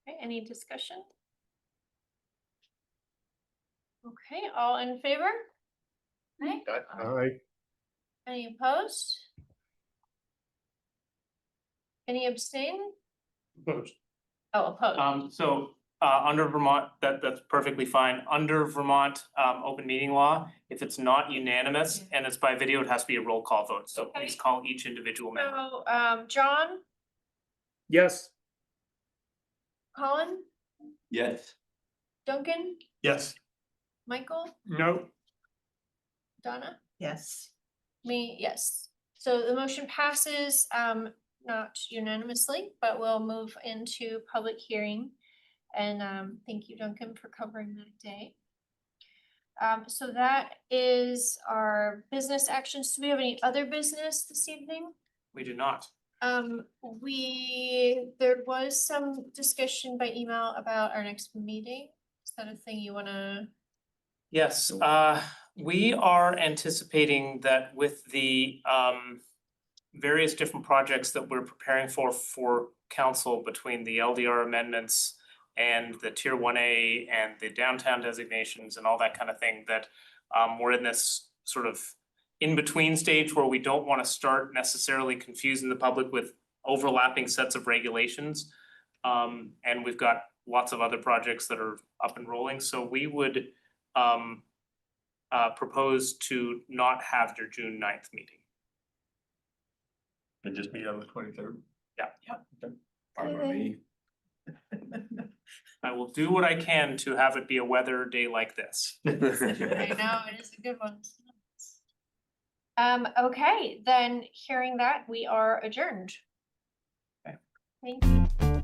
Okay, any discussion? Okay, all in favor? Aye. Aye. Any opposed? Any abstain? Opposed. Oh, opposed. Under Vermont, that's perfectly fine. Under Vermont, open meeting law, if it's not unanimous and it's by video, it has to be a roll call vote. So Okay. please call each individual member. So, John, Yes. Colin, Yes. Duncan, Yes. Michael, No. Donna? Yes. Me, yes. So the motion passes, not unanimously, but we'll move into public hearing. And thank you, Duncan, for covering that day. So that is our business actions. Do we have any other business this evening? We do not. There was some discussion by email about our next meeting. Is that a thing you wanna? Yes, we are anticipating that with the various different projects that we're preparing for council between the LDR amendments and the tier 1A and the downtown designations and all that kind of thing, that we're in this sort of in-between stage where we don't want to start necessarily confusing the public with overlapping sets of regulations. And we've got lots of other projects that are up and rolling, so we would propose to not have your June 9th meeting. And just meet on the 23rd. Yeah. Fine with me. I will do what I can to have it be a weather day like this. I know, it is a good one. Okay, then hearing that, we are adjourned. Okay. Thank you.